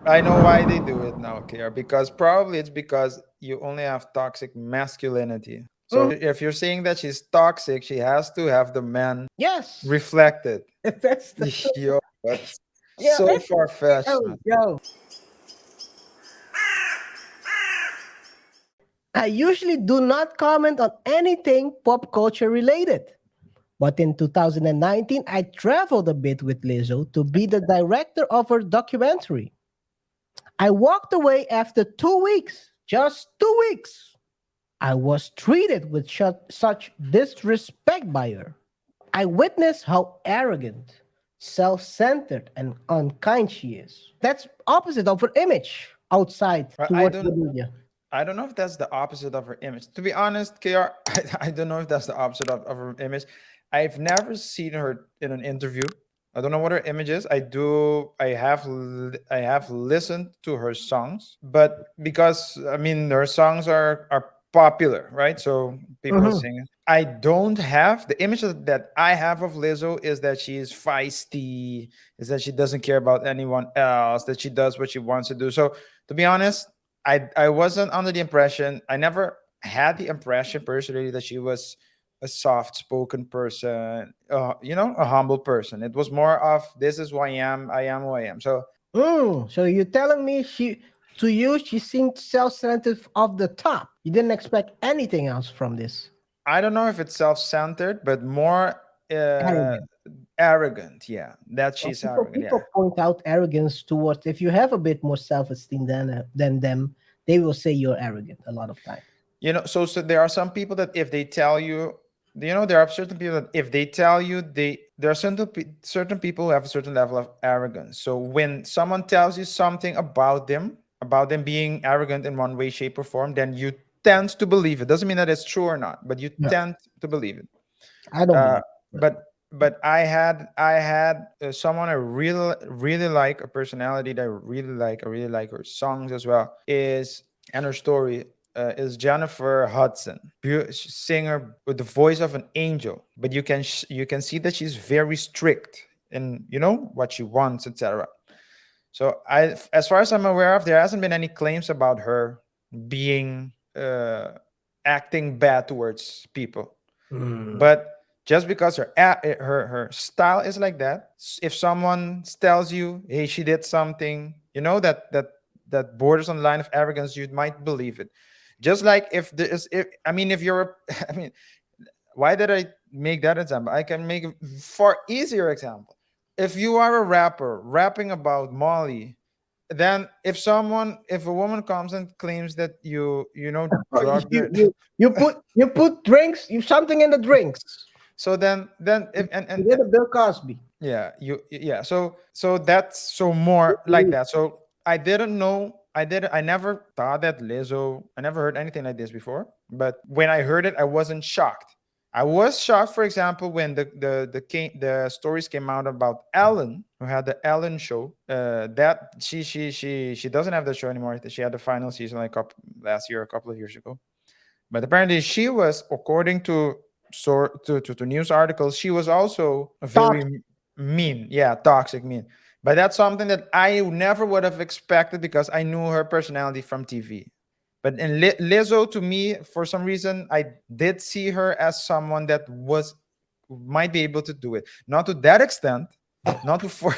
I know why they do it now, KR, because probably it's because you only have toxic masculinity. So Mm, if you're saying that she's toxic, she has to have the man yes, reflected. that's the Yo, that's yeah. so far fetched, Oh, man. yo. I usually do not comment on anything pop culture related. But in 2019, I traveled a bit with Lizzo to be the director of her documentary. I walked away after 2 weeks, just 2 weeks. I was treated with such disrespect by her. I witnessed how arrogant, self centered, and unkind she is. That's opposite of her image outside I towards the don't media. I don't know if that's the opposite of her image. To be honest, KR, I don't know if that's the opposite of her image. I've never seen her in an interview. I don't know what her image is. I have listened to her songs, but because I mean her songs are popular, right? So people are Mhm. singing. I don't have the image that I have of Lizzo is that she is feisty, is that she doesn't care about anyone else, that she does what she wants to do. So to be honest, I wasn't under the impression. I never had the impression personally that she was a soft-spoken person, a humble person. It was more of this is who I am. I am who I am. So So you're telling me to you, she seemed self-centered off the top. You didn't expect anything else from this. I don't know if it's self-centered, but more uh, Arrogant. arrogant. Yeah, that Well, she's people arrogant. Yeah, people point out arrogance towards if you have a bit more self-esteem than them, they will say you're arrogant a lot of times. So there are some people that if they tell you, there are certain people that if they tell you, there are certain people who have a certain level of arrogance. So when someone tells you something about them being arrogant in one way, shape, or form, then you tend to believe it. Doesn't mean that it's true or not, but you Yeah, tend to believe it. I don't Uh, believe. But but I had someone I really like, a personality that I really like. I really like her songs as well. Is and her story is Jennifer Hudson, singer with the voice of an angel. But you can see that she's very strict in what she wants, etc. So as far as I'm aware of, there hasn't been any claims about her being acting bad towards people. mm, But just because her style is like that, if someone tells you, "Hey, she did something," that borders on the line of arrogance, you might believe it. Just like if there is, if I mean, if you're, I mean, why did I make that example? I can make a far easier example. If you are a rapper rapping about Molly, then if a woman comes and claims that oh, drugged her, you put drinks, you something in the drinks. so then if You did a Bill Cosby. yeah, yeah. So that's so more like that. So I never thought that Lizzo. I never heard anything like this before. But when I heard it, I wasn't shocked. I was shocked, for example, when the stories came out about Ellen, who had the Ellen show. That she doesn't have the show anymore. She had the final season like last year, a couple of years ago. But apparently, she was, according to to news articles, she was also a very Talk. mean, yeah, toxic, mean. But that's something that I never would have expected because I knew her personality from TV. But in Lizzo, to me, for some reason, I did see her as someone that might be able to do it. Not to that extent, not to for.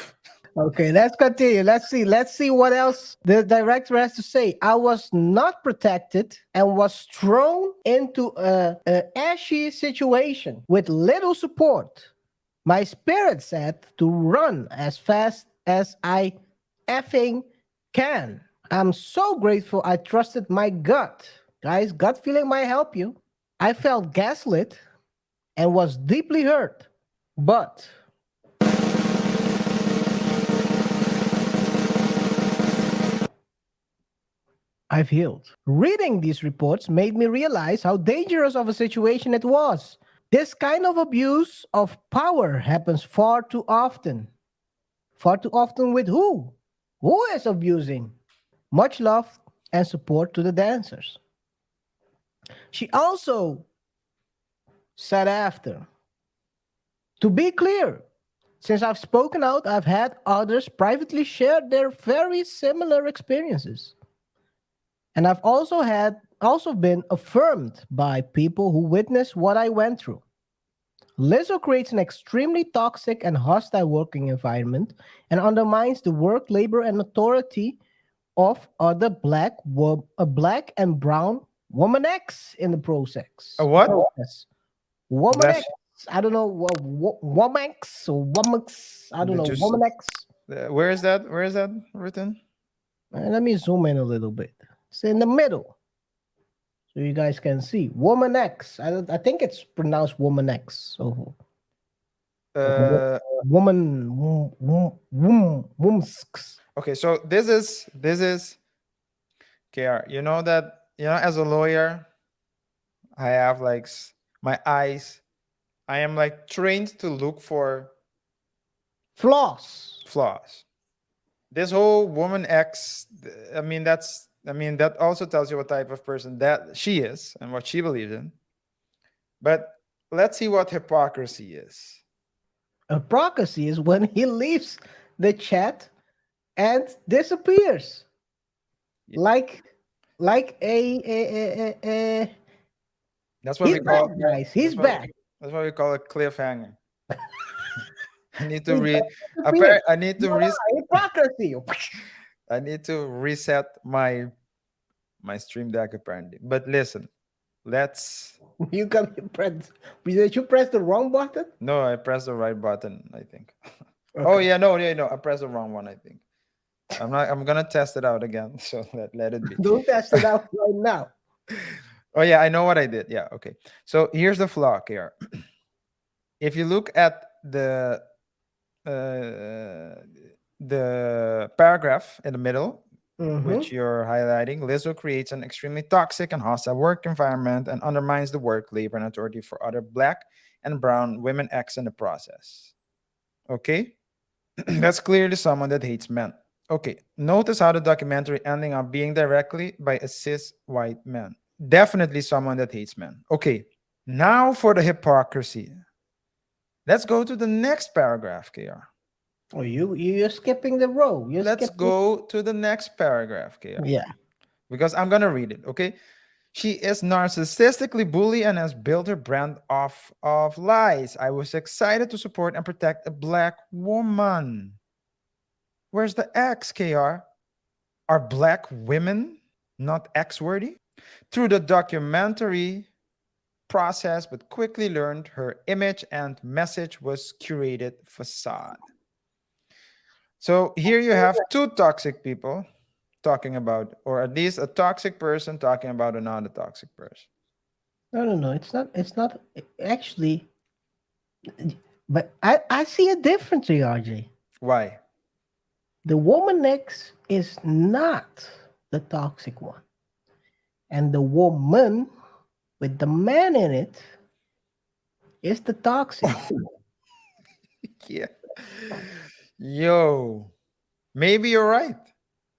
Okay, let's continue. Let's see what else the director has to say. I was not protected and was thrown into a ashy situation with little support. My spirit said to run as fast as I effing can. I'm so grateful I trusted my gut. Guys, gut feeling might help you. I felt gaslit and was deeply hurt. But I've healed. Reading these reports made me realize how dangerous of a situation it was. This kind of abuse of power happens far too often. Far too often with who? Who is abusing? Much love and support to the dancers. She also said after, to be clear, Since I've spoken out, I've had others privately share their very similar experiences. And I've also been affirmed by people who witnessed what I went through. Lizzo creates an extremely toxic and hostile working environment and undermines the work, labor, and authority of other black and brown woman X in the A process. what? Process. Woman X. Bless. I don't know. Woman X or woman X. I don't Did know. you? Woman X. Where is that? Where is that written? Let me zoom in a little bit. It's in the middle, so you guys can see. Woman X. I think it's pronounced woman X. So Uh, womsks. okay. So this is KR. You know that as a lawyer, I have like my eyes. I am like trained to look for Floss. flaws. This whole woman X, that also tells you what type of person that she is and what she believes in. But let's see what hypocrisy is. Hypocrisy is when he leaves the chat and disappears, Yeah. like a That's what he's we back, call guys. He's that's what back. that's what we call a cliffhanger. I need to He's read. back, disappears. I need to Hypocrisy. I need to reset my stream deck apparently. But listen, let's. You got press. Did you press the wrong button? No, I pressed the right button. I think. Oh Okay. yeah, no, I pressed the wrong one. I think. I'm not. I'm gonna test it out again. So let it be. Don't test it out right now. Oh yeah, I know what I did. Yeah, okay. So here's the flaw here. If you look at the paragraph in the middle, Mm-hmm. which you're highlighting, Lizzo creates an extremely toxic and hostile work environment and undermines the work, labor, and authority for other black and brown women X in the process. Okay, that's clearly someone that hates men. Okay, notice how the documentary ending up being directly by a cis white man. Definitely someone that hates men. Okay, now for the hypocrisy. Let's go to the next paragraph, KR. Oh, you're skipping the row. You're Let's skipping. go to the next paragraph, KR. Yeah. Because I'm gonna read it, okay? She is narcissistically bully and has built her brand off of lies. I was excited to support and protect a black woman. Where's the X, KR? Are black women not X worthy? Through the documentary process, but quickly learned her image and message was curated facade. So here you have two toxic people talking about, or at least a toxic person talking about another toxic person. No. It's not. It's not actually. But I see it differently, RJ. Why? The woman X is not the toxic one, and the woman with the man in it is the toxic. Yeah. Yo, maybe you're right.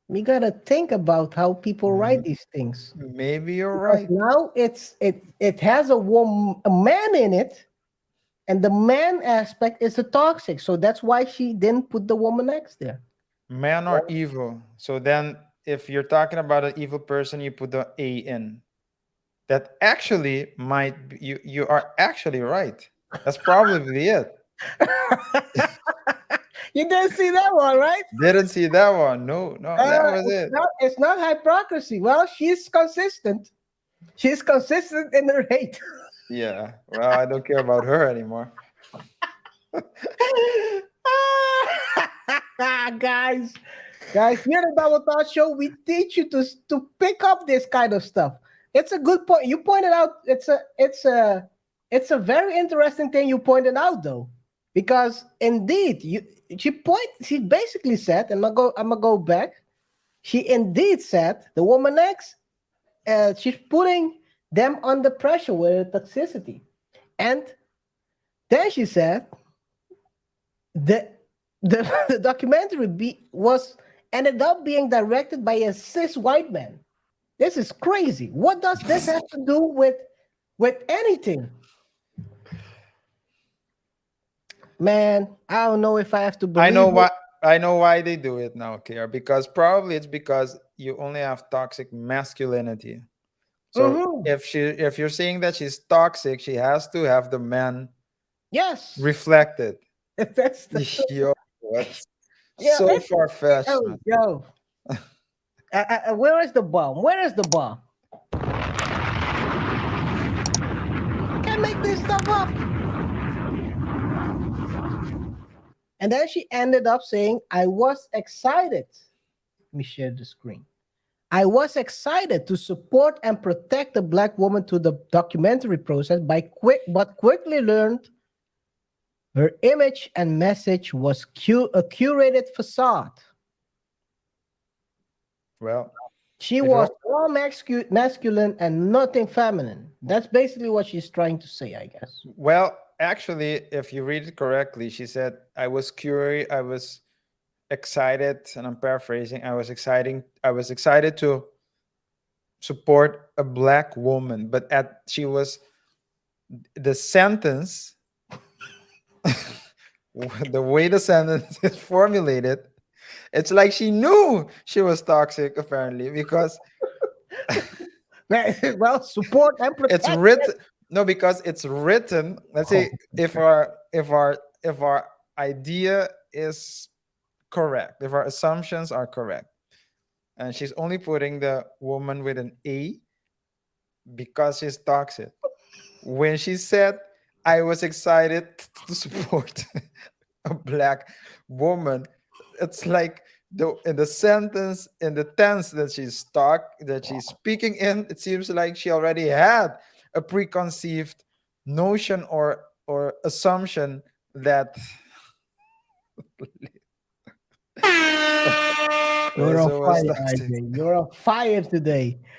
We gotta think about how people write these things. Maybe you're Because right. now it has a man in it, and the man aspect is the toxic. So that's why she didn't put the woman X there. Man or evil. So then if you're talking about an evil person, you put the A in. That actually might be, you are actually right. That's probably it. You didn't see that one, right? Didn't see that one. No, that was it. It's not hypocrisy. Well, she's consistent. She's consistent in her hate. Yeah. Well, I don't care about her anymore. guys, here at Double Thought Show, we teach you to pick up this kind of stuff. It's a good point. You pointed out it's a very interesting thing you pointed out though, because indeed she basically said, and I'm gonna go back. She indeed said the woman X, she's putting them under pressure with toxicity, and then she said the the documentary ended up being directed by a cis white man. This is crazy. What does this have to do with anything? Man, I don't know if I have to I believe know it. why. I know why they do it now, KR, because probably it's because you only have toxic masculinity. So Mm-hmm. if you're saying that she's toxic, she has to have the man Yes. reflected. That's the Yo, what's yeah. so far fetched, Oh, man. yo. Where is the bomb? Where is the bomb? Can't make this stuff up. And then she ended up saying, I was excited. Let me share the screen. I was excited to support and protect the black woman through the documentary process but quickly learned her image and message was a curated facade. Well, She if was you're all masculine and nothing feminine. That's basically what she's trying to say, I guess. well, actually, if you read it correctly, she said, "I was curious. I was excited," and I'm paraphrasing. I was excited to support a black woman, but at she was the sentence, the way the sentence is formulated, it's like she knew she was toxic apparently because Well, support and it's protect. written. No, because it's written. Let's Oh, say if our idea is correct, if our assumptions are correct, and she's only putting the woman with an A because she's toxic. When she said, "I was excited to support a black woman," it's like in the sentence, in the tense that she's speaking in, it seems like she already had a preconceived notion or assumption that you're on Lizzo was fire, toxic. RJ. You're on fire today.